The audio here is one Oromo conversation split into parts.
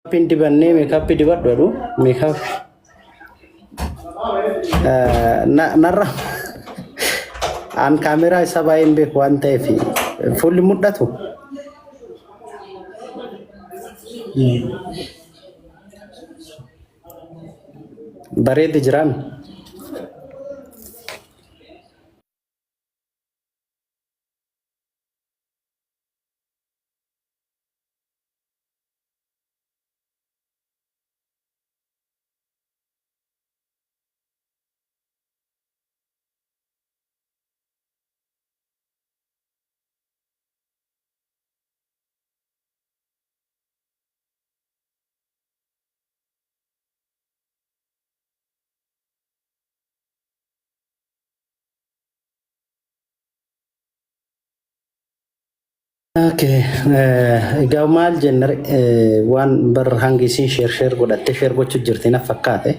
Pinti banne makeup dibat baru makeup narra an kamera sabain be kwante fi full muddatu bareed jiran Oke, egaa maal jenna waan bar hangi isin share godhatte share gochuu jirti na fakkaate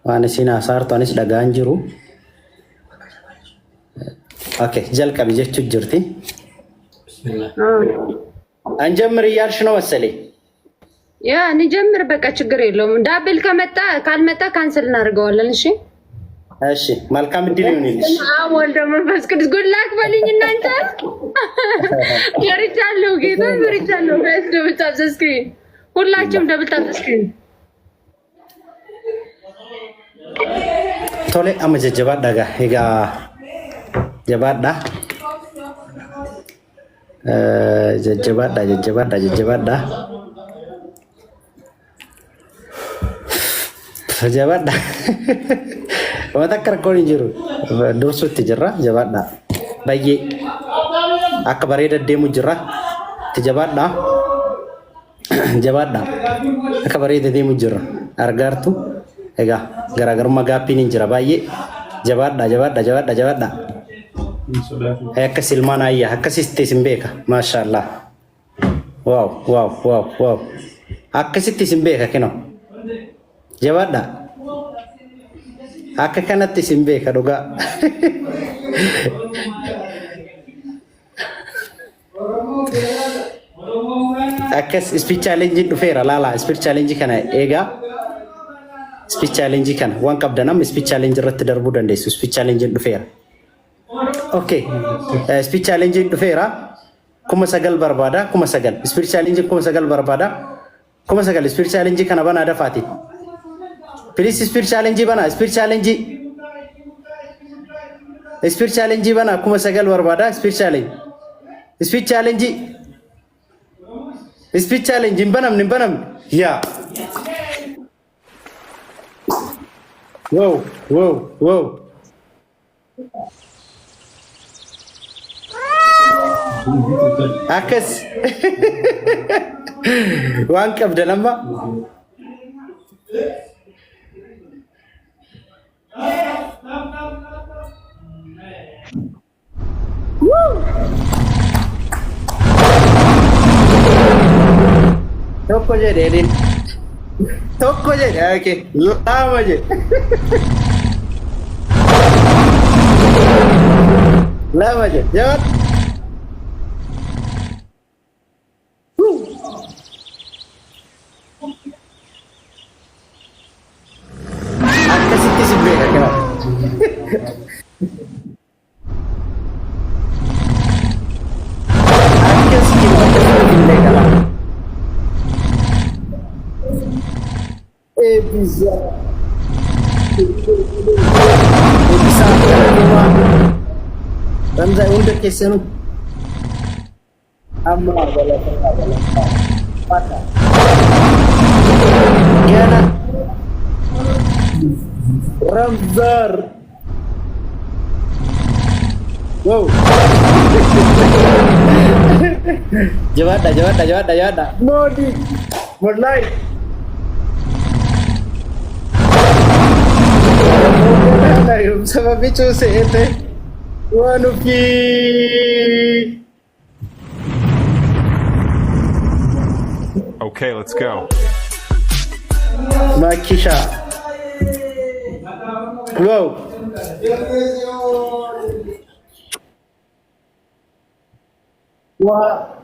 waan isin haasa'artu anis dhagaan jiru. Oke, jalqabi jechuu jirti. አንጀምር እያልሽ ነው መሰለኝ። ያ እንጀምር በቃ ችግር የለውም። ዳብል ከመጣ ካልመጣ ካንሰል እናደርገዋለን። እሺ እሺ፣ መልካም እድል ይሁንልሽ። ወልደ መንፈስ ቅዱስ ጉድላክ በልኝ እናንተ ፈርቻለሁ፣ ጌታ ፈርቻለሁ። ጋይስ ደብል ታፕ ዘ ስክሪን፣ ሁላችሁም ደብል ታፕ ዘ ስክሪን። ቶሌ አመጀጀባዳ ጋ ሄጋ ጀባዳ jajjabaadha wanta akka rakkoon hin jiru dursuutti jirra jabaadha baay'ee akka bareeda deemu jirra itti jabaadha akka bareeda deemu jirra argaartu egaa garaagarummaa gaappiin hin jira baay'ee jabaadha akka silmaan ayyaa akkasitti isin beeka maashaallah waaw akkasitti isin beeka kino jabaadha akka kanatti isin beeka dhugaa akkas speech challenge dhufeera laala speech challenge kana eegaa speech challenge kana waan qabdanam speech challenge irratti darbuu dandeessu speech challenge dhufeera. Oke, speech challenge dhufeera. Kuma sagal barbaada, kuma sagal. Speech challenge kuma sagal barbaada. Kuma sagal speech challenge kana bana ada Fatih. Please speech challenge bana, speech challenge. Speech challenge bana kuma sagal barbaada, speech challenge. Speech challenge. Speech challenge nimbanam. Ya. Wow. Akas waan qabda lama tokko jedhe okay lama je jawab bisa dan saya untuk kesen amma wala pada yana Ramzar wow jawada Modi mulai sama bicu seete wanuki okay, let's go. Makisha wow wah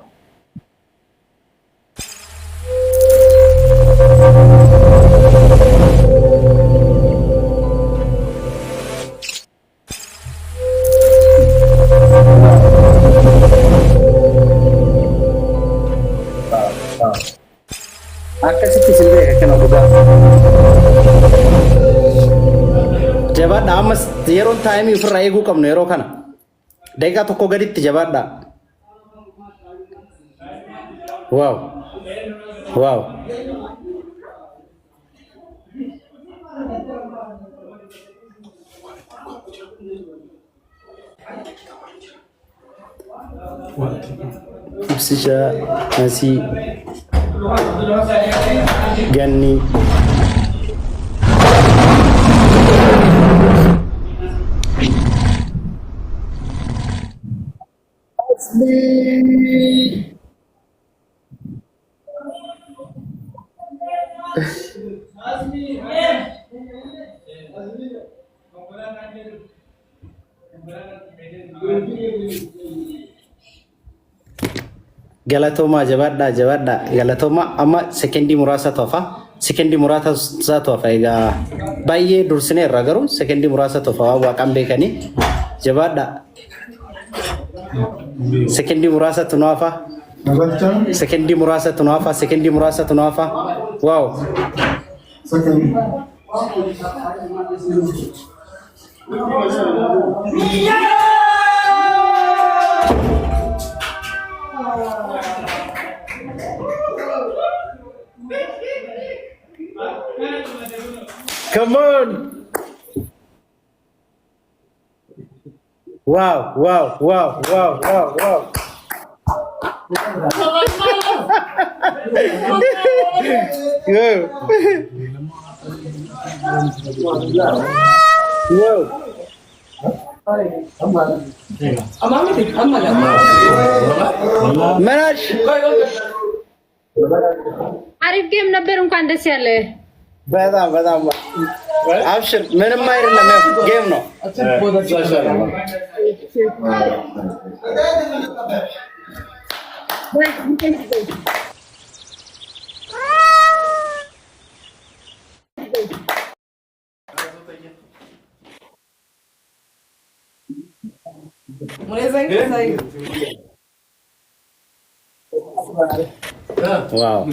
akkasitti silbee akkana dhugaa. Jabaadha ammas yeroon taa'imii ofirraa eeguu qabnu yeroo kana. Daqiiqaa tokko gaditti jabaadha. Waaw. Waaw. Ibsisha masih Gani Galatoma jabaadha galatoma amma sekendi murasa tofa egaa baay'ee dursine irra garuu sekendi murasa tofa waaqan beekani jabaadha sekendi murasa tunafa wow Come on! Wow! Manash! አሪፍ ጌም ነበር። እንኳን ደስ ያለ። በጣም አብሽር። ምንም አይደለም፣ ጌም ነው። Wow.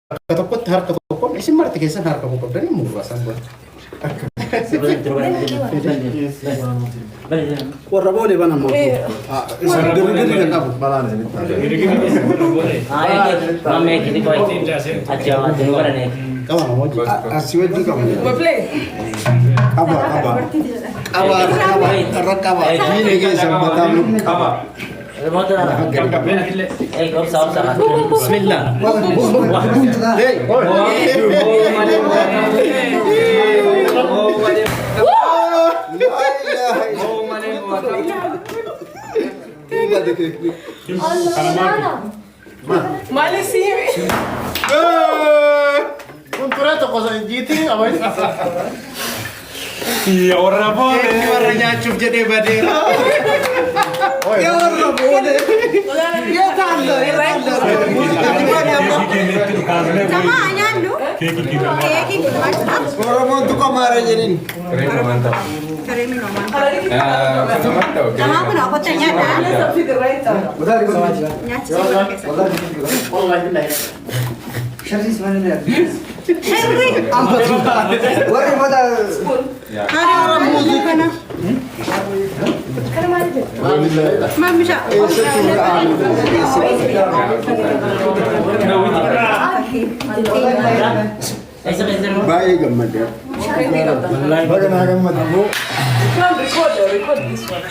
Harka tokkoon isin marti keessan harka koo qabdanii muraasan bu'an. Warra boole bana moo? Isa girgirri kan qabu. Mame kiti koi. Acha tenu barane. Qaba moo? Asii wajjin qaba. Qaba. Diine keessa matamu qaba. Bismillah. Kunturato cosa injiti apa ini? Iya orang boleh. Warnanya cup jadi badera. Ya orang boleh. Ya tanda, ya tanda. Sama aja lu. Kayak gitu. Orang mau tuh kemarin jadi. Keren minuman. Sama aku nak kau tanya dah. Nyaci. Ada orang musik mana? Mam bisa. Baik gamat ya. Bagaimana gamat bu? Record this one.